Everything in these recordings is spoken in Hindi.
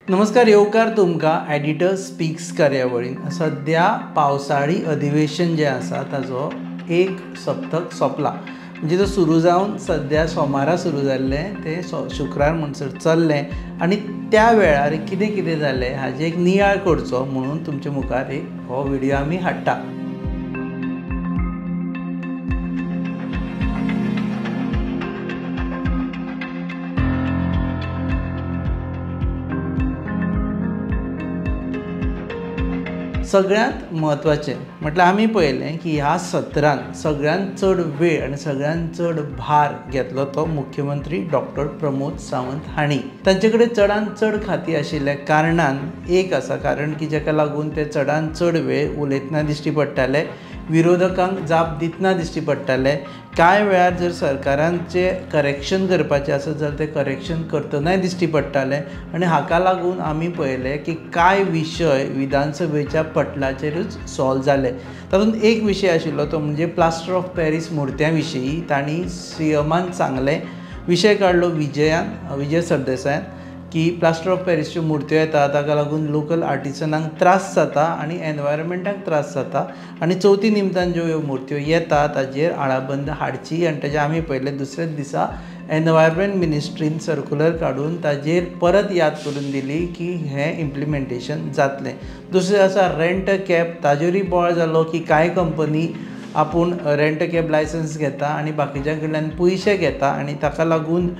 नमस्कार, येवकार तुमकां एडिटर स्पीक्स कार्यावळीन। सध्या पावसाळी अधिवेशन जे आसा ताजो एक सप्तक सोंपला, म्हणजे तो सुरू जावन सध्या सोमारा सुरू जाल्लें ते शुक्रार म्हणसर चल्लें आनी त्या वेळार कितें कितें जालें हाजे एक नियाळ करचो म्हणून तुमचे मुखार हो व्हिडिओ आमी हाडटा। सगळ्यांत म्हत्वाचें म्हटल्यार आमी पळयलें की ह्या सत्रांत सगळ्यांत चड वेळ आनी सगळ्यांत चड भार घेतलो तो मुख्यमंत्री डॉक्टर प्रमोद सावंत हांणी। तांचे कडेन चडांत चड खातीं आशिल्ल्या कारणान एक आसा कारण की जाका लागून ते चडांत चड वेळ उलयतना दिश्टी पडटाले, विरोधकांक जाप दितना दिश्टी पडटाले। कांय वेळार जर सरकारांचें करेक्शन करपाचें आसत जाल्यार तें करेक्शन करतनाय दिश्टी पडटालें आनी हाका लागून आमी पळयलें की कांय विशय विधानसभेच्या पटलाचेरूच सॉल्व जाले। तातूंत एक विशय आशिल्लो तो म्हणजे प्लास्टर ऑफ पॅरीस मुर्त्यां विशीं तांणी सीएमान सांगलें, विशय काडलो विजय सरदेसायान की प्लास्टर ऑफ पॅरिसच्यो मुर्त्यो येता ताका लागून लोकल आर्टिसनांक त्रास जाता आनी एनवायरमेंटाक त्रास जाता आनी चवथी निमतान ज्यो ह्यो मुर्त्यो येता ताजेर आळाबंद हाडची आनी ताजें आमी पळयलें दुसऱ्याच दिसा एनवायरमेंट मिनिस्ट्रीन सर्क्युलर काडून ताजेर परत याद करून दिली की हें इम्प्लिमेंटेशन जातलें। दुसरें आसा रेंट अ कॅब, ताजेरूय बोवाळ जालो की कांय कंपनी आपूण रेंट अ कॅब लायसन्स घेता आनी बाकीच्या कडल्यान पयशे घेता आनी ताका लागून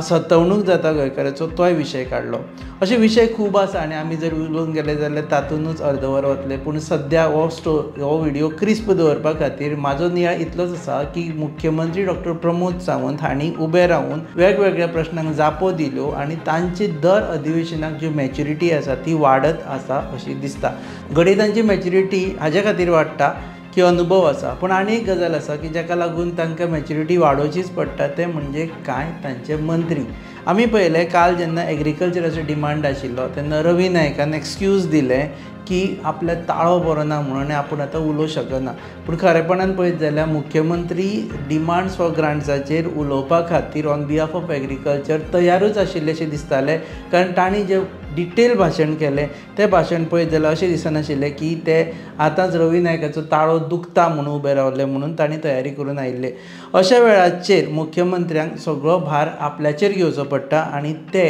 सतवणूक जाता गोंयकाराचो, तोय विशय काडलो। अशे विशय खूब आसा आनी आमी जर उलोवंक गेले जाल्यार तातूंतच अर्दवर वतले, पूण सद्या हो व्हिडिओ क्रिस्प दवरपा खातीर म्हाजो नियाळ इतलोच आसा की मुख्यमंत्री डॉक्टर प्रमोद सावंत हांणी उबे रावून वेगवेगळ्या प्रश्नांक जापो दिल्यो आनी तांची दर अधिवेशनाक जी मॅच्युरिटी आसा ती वाडत आसा अशी दिसता। घडये तांची मॅच्युरिटी हाज्या खातीर वाडटा की अनुभव आसा, पूण आनी एक गजाल आसा की जाका लागून तांकां मॅच्युरिटी वाडोवचीच पडटा, ते म्हणजे कांय तांचे मंत्री। आमी पळयलें काल जेन्ना एग्रीकल्चराचो डिमांड आशिल्लो तेन्ना रवी नायकान एक्सक्यूज दिलें की आपल्याक ताळो बरो ना म्हणून आनी आपूण आतां उलोवंक शकना, पूण खरेपणान पळयत जाल्यार मुख्यमंत्री डिमांड्स फॉर ग्रांट्साचेर उलोवपा खातीर ऑन बिहाफ ऑफ एग्रीकल्चर तयारूच आशिल्लेशें दिसतालें, कारण तांणी जें डिटेल भाशण केलें तें भाशण पळयत जाल्यार अशें दिसनाशिल्लें की ते आतांच रवी नायकाचो ताळो दुखता म्हणून उबे रावले म्हणून तांणी तयारी करून आयिल्ले। अशा वेळाचेर मुख्यमंत्र्यांक सगळो भार आपल्याचेर घेवचो पडटा आनी ते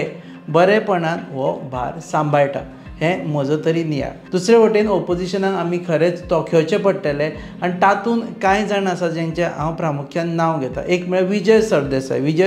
बरेपणान हो भार सांबाळटा, हें म्हजो तरी नियाळ। दुसरे वटेन ओपोजिशनाक आमी खरेंच तोखेवचें पडटलें आनी तातूंत कांय जाण आसा जेंचें हांव प्रामुख्यान नांव घेता। एक म्हळ्यार विजय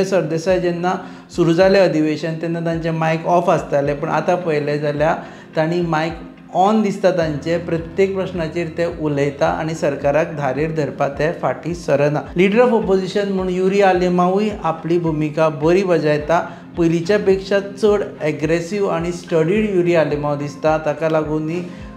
सरदेसाय जेन्ना सुरू जालें अधिवेशन तेन्ना तांचें मायक ऑफ आसतालें, पूण आतां पळयलें जाल्यार तांणी मायक ऑन दिसता तांचे, प्रत्येक प्रश्नाचेर ते उलयता आनी सरकाराक धारेर धरपाक ते फाटीं सरना। लिडर ऑफ ओपोजिशन म्हूण युरिया आलेमावूय आपली भुमिका बरी बजयता, पयलींच्या पेक्षा चड एग्रेसीव आनी स्टडीड युरिया आलेमाव दिसता। ताका लागून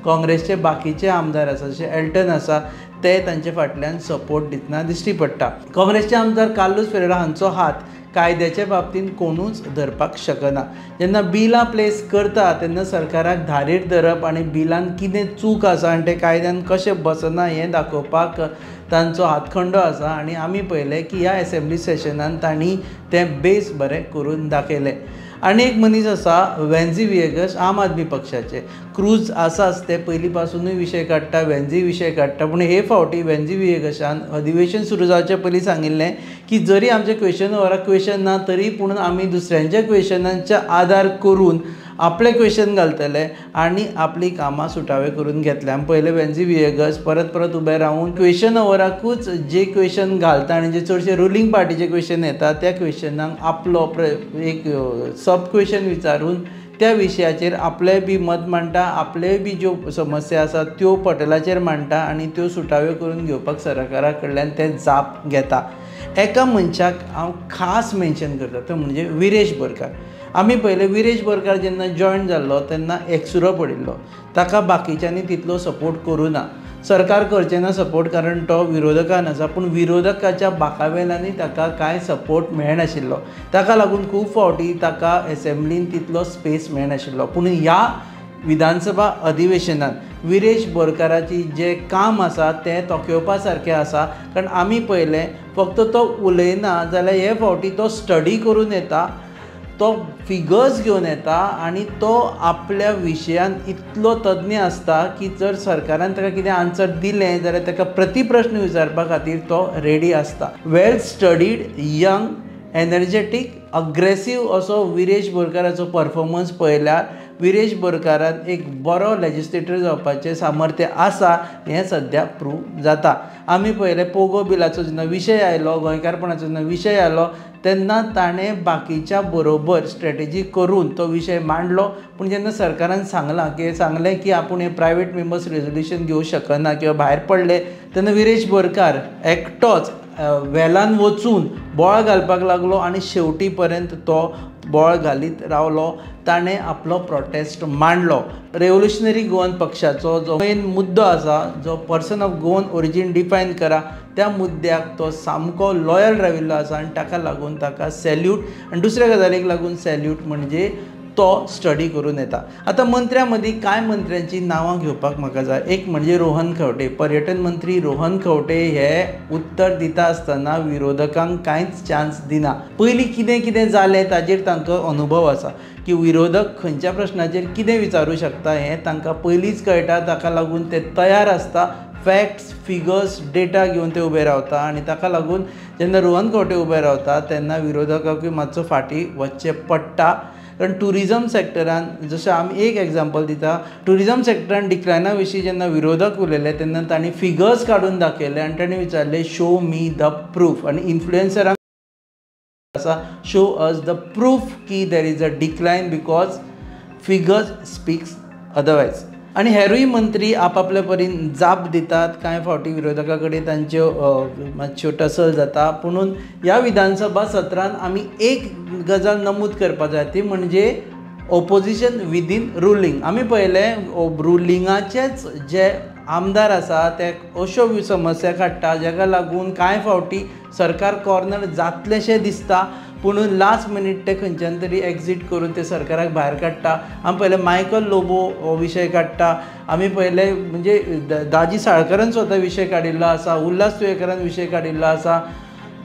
काँग्रेसचे बाकीचे आमदार आसा जशे एल्टन आसा ते तांचे फाटल्यान सपोर्ट दितना दिश्टी पडटा। काँग्रेसचे आमदार कार्लोस फेरेरा हांचो हात कायद्याच्या बाबतींत कोणूच धरपाक शकना। जेन्ना बिलां प्लेस करता तेन्ना सरकाराक धारेर धरप आनी बिलान कितें चूक आसा आनी तें कायद्यान कशें बसना हें दाखोवपाक तांचो हातखंडो आसा आनी आमी पळयलें की ह्या असेंब्ली सेशनान तांणी तें बेस बरें करून दाखयलें। आनी एक मनीस आसा वेन्झी विएगस, आम आदमी पक्षाचे। क्रूज आसाच, ते पयलीं पासुनूय विशय काडटा, वेन्झी विशय काडटा, पूण हे फावटी वेन्झी विएगसान अधिवेशन सुरू जावचे पयलीं सांगिल्लें की जरी आमचे क्वेश्चन अवराक क्वेश्चन ना तरी पूण आमी दुसऱ्यांच्या क्वेश्चनांचे आदार करून आपले क्वेश्चन घालतले आनी आपली कामां सुटावे करून घेतले। आमी पयलें वेन्झी विएगस परत उबे रावून क्वेश्चन अवराकूच जे क्वेश्चन घालता आनी जे चडशे रुलींग पार्टीचे क्वेश्चन येता त्या क्वेश्चनांक आपलो एक सब क्वेश्चन विचारून त्या विशयाचेर आपलें बी मत मांडटा, आपले बी ज्यो समस्या आसा त्यो पटलाचेर मांडटा आनी त्यो सुटाव्यो करून घेवपाक सरकारा कडल्यान ते जाप घेता। एका मनशाक हांव खास मेन्शन करता, तो म्हणजे विरेश बोरकार। आमी पळयलें विरेश बोरकार जेन्ना जॉयन जाल्लो तेन्ना एकसुरो पडिल्लो, ताका बाकीच्यांनी तितलो सपोर्ट करूं ना। सरकार करचें ना सपोर्ट कारण तो विरोधकान आसा, पूण विरोधकाच्या बाकावेल्यानूय ताका कांय सपोर्ट मेळनाशिल्लो, ताका लागून खूब फावटी ताका असेंब्लीन तितलो स्पेस मेळनाशिल्लो। पूण ह्या विधानसभा अधिवेशनात विरेश बोरकाराची जे काम आसा तें तोखेवपा सारकें आसा, कारण आमी पळयलें फक्त तो उलयना जाल्यार हे फावटी तो स्टडी करून येता, तो फिगर्स घेवन येता आनी तो आपल्या विशयान इतलो तज्ञ आसता की जर सरकारान ताका कितें आन्सर दिलें जाल्यार ताका प्रतिप्रश्न विचारपा खातीर तो रेडी आसता. वेल स्टडीड, यंग, एनर्जेटीक, अग्रेसीव असो विरेश बोरकाराचो परफॉर्मन्स पळयल्यार विरेश बोरकारान एक बरो लेजिस्लेटर जावपाचें सामर्थ्य आसा हें सद्या प्रूव जाता. आमी पळयलें पोगो बिलाचो जेन्ना विशय आयलो, गोंयकारपणाचो जेन्ना विशय आयलो तेन्ना ताणें बाकीच्या बरोबर स्ट्रेटेजी करून तो विशय मांडलो. पूण जेन्ना सरकारान सांगलें की आपूण हें प्रायवेट मेंबर्स रेजोल्युशन घेवंक शकना किंवा भायर पडले तेन्ना विरेश बोरकार एकटोच वेलान वचून बोळ घालपाक लागलो आनी शेवटी पर्यंत तो बोळ घालीत रावलो. ताणें आपलो प्रोटेस्ट मांडलो. रेव्होल्युशनरी गोवन पक्षाचो जो मेन मुद्दो आसा, जो person of Goan origin define करा, त्या मुद्द्याक तो सामको लॉयल राविल्लो आसा आनी ताका लागून ताका सॅल्यूट. आनी दुसऱ्या गजालीक लागून सॅल्यूट म्हणजे तो स्टडी करून येता. आतां मंत्र्यां मदीं कांय मंत्र्यांची नांवां घेवपाक म्हाका जाय. एक म्हणजे रोहन खंवटे, पर्यटन मंत्री रोहन खंवटे हे उत्तर दिता आसतना विरोधकांक कांयच चान्स दिना. पयलीं कितें कितें जालें ताजेर तांकां अनुभव आसा की विरोधक खंयच्या प्रश्नाचेर कितें विचारूं शकता हें तांकां पयलींच कळटा. ताका लागून ते तयार आसता, फॅक्ट्स, फिगर्स, डेटा घेवन ते उबे रावता आनी ताका लागून जेन्ना रोहन खंवटे उबे रावता तेन्ना विरोधकाकूय मातसो फाटीं वचचें पडटा. कारण टुरिजम सॅक्टरान जशें आमी एक एग्जाम्पल दिता, टुरिजम सॅक्टरान डिक्लायना विशीं जेन्ना विरोधक उलयले तेन्ना तांणी फिगर्स काडून दाखयले आनी तांणी विचारलें शो मी द प्रूफ. आनी इन्फ्लुएन्सरांक आसा शो अस द प्रूफ की there is a decline because figures speaks otherwise. आनी हेरूय मंत्री आपापल्या परीन जाप दितात. कांय फावटी विरोधका कडेन तांच्यो मातश्यो टसल जाता. पुणून ह्या विधानसभा सत्रांत आमी एक गजाल नमूद करपाक जाय ती म्हणजे ओपोजिशन विदीन रुलींग. आमी पळयलें रुलिंगाचेच जे आमदार आसा ते अश्यो समस्या काडटा जाका लागून कांय फावटी सरकार कॉर्नर जातलेशें दिसता. पुणून लास्ट मिनीट ते खंयच्यान तरी एग्जीट करून ते सरकाराक भायर काडटा. आमी पळयलें मायकल लोबो हो विशय काडटा. आमी पळयलें म्हणजे दाजी साळकरान स्वता विशय काडिल्लो आसा, उल्हास तुयेकरान विशय काडिल्लो आसा.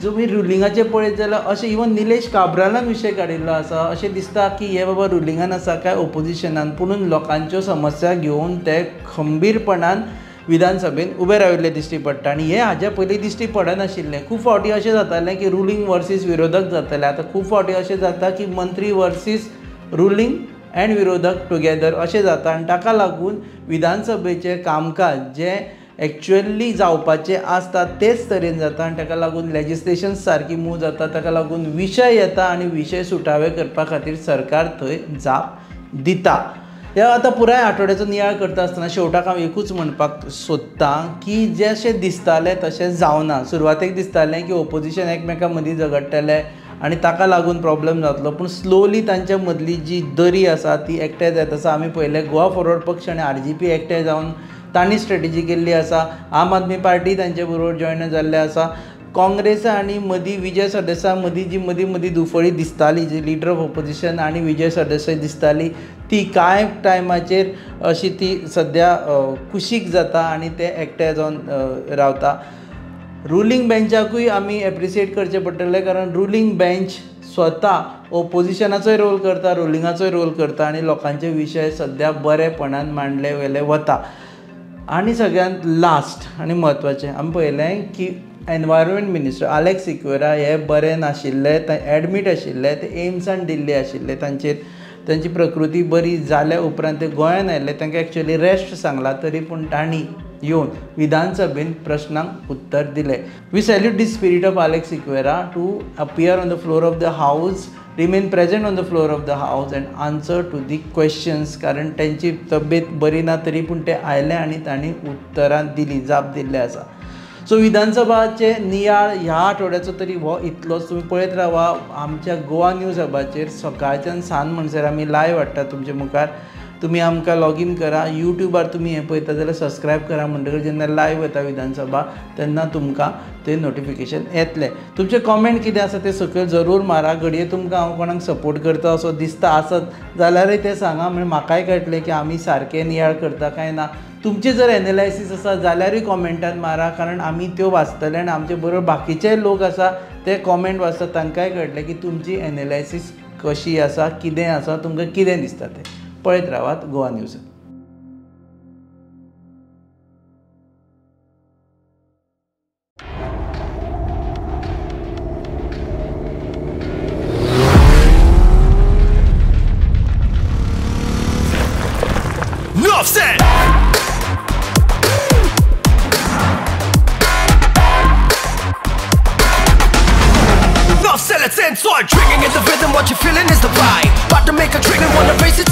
जो मी रुलिंगाचे पळयत जाल्यार अशें इवन निलेश काब्रालान विशय काडिल्लो आसा. अशें दिसता की हे बाबा रुलिंगान आसा काय ओपोजिशनान. पुणून लोकांच्यो समस्या घेवन ते खंबीरपणान विधानसभेन उबे राविल्ले दिश्टी पडटा. आनी हें हाज्या पयलीं दिश्टी पडनाशिल्लें. खूब फावटी अशें जातालें की रुलींग वर्सीस विरोधक जातालें. आतां खूब फावटी अशें जाता की मंत्री वर्सीस रुलींग एंड विरोधक टुगेदर अशें जाता. आनी ताका लागून विधानसभेचें कामकाज जें एक्चुअली जावपाचें आसता तेच तरेन जाता आनी ताका लागून लेजिस्लेशन्स सारकी मूव जाता. ताका लागून विशय येता आनी विशय सुटावे करपा खातीर सरकार थंय जाप दिता. ह्या आतां पुराय आठवड्याचो नियाळ करता आसतना शेवटाक हांव एकूच म्हणपाक सोदतां की जशें दिसतालें तशें जावना. सुरवातेक दिसतालें की ओपोजिशन एकमेकां मदीं झगडटलें आनी ताका लागून प्रॉब्लेम जातलो. पूण स्लोली तांच्या मदली जी दरी आसा ती एकठांय जायत आसा. आमी पळयलें गोवा फॉरवर्ड पक्ष आनी RGP एकठांय जावन तांणी स्ट्रेटेजी केल्ली आसा. आम आदमी पार्टी तांचे बरोबर जॉयन जाल्ले आसा. काँग्रेस आनी मदीं विजय सरदेसाय मदीं जी मदीं दुफळी दिसताली, जी लिडर ऑफ ओपोजिशन आनी विजय सरदेसाय दिसताली, ती कांय टायमाचेर अशी ती सद्या कुशीक जाता आनी ते एकठांय जावन रावता. रुलींग बेंचाकूय आमी एप्रिसिएट करचें पडटलें कारण रुलींग बेंच स्वता ओपोजिशनाचोय रोल करता, रुलिंगाचोय रोल करता आनी लोकांचे विशय सद्या बरेपणान मांडले वेले वता. आनी सगळ्यांत लास्ट आनी म्हत्वाचें आमी पळयलें की एनवायरमेंट मिनिस्टर आलेक्स सिक्वेरा हे बरे नाशिल्ले, ते एडमीट आशिल्ले, ते एम्सान दिल्ले आशिल्ले. तांची प्रकृती बरी जाल्या उपरांत ते गोंयांत आयिल्ले. तांकां एक्चुअली रेस्ट सांगला तरी पूण तांणी येवन विधानसभेन प्रश्नांक उत्तर दिलें. We salute the spirit of Alex Sequeira to appear on the floor of the house, remain present on the floor of the house and answer to the questions. कारण तांची तब्येत बरी ना तरी पूण ते आयले आनी तांणी उतरां दिलीं, जाप दिल्ले आसा. सो विधानसभाचे नियाळ ह्या आठवड्याचो तरी हो इतलोच. तुमी पळयत रावा आमच्या गोवा न्यूज हबाचेर सकाळच्यान सांज म्हणसर आमी लायव्ह हाडटा तुमचे मुखार. तुमी आमकां लॉगीन करा. युट्यूबार तुमी हें पळयता जाल्यार सबस्क्रायब करा. म्हणटकीर जेन्ना लायव्ह येता विधानसभा तेन्ना तुमकां तें नोटिफिकेशन येतलें. तुमचे कॉमेंट कितें आसा ते सकयल जरूर मारा. घडये तुमकां हांव कोणाक सपोर्ट करता असो दिसता आसत जाल्यारूय तें सांगा. म्हणजे म्हाकाय कळटलें की आमी सारकें नियाळ करता काय ना. तुमचे जर एनालायसीस आसा जाल्यारूय कॉमेंटान मारा कारण आमी त्यो वाचतले आनी आमचे बरोबर बाकीचे लोक आसा ते कॉमेंट वाचतात तांकांय कळटलें की तुमची एनालायसीस कशी आसा, कितें आसा, तुमकां कितें दिसता तें पळयत रावात Goa news. Enough said! Enough said, let's end. Start drinking in the rhythm, what you're feeling is the vibe. About to make a drink and wanna race it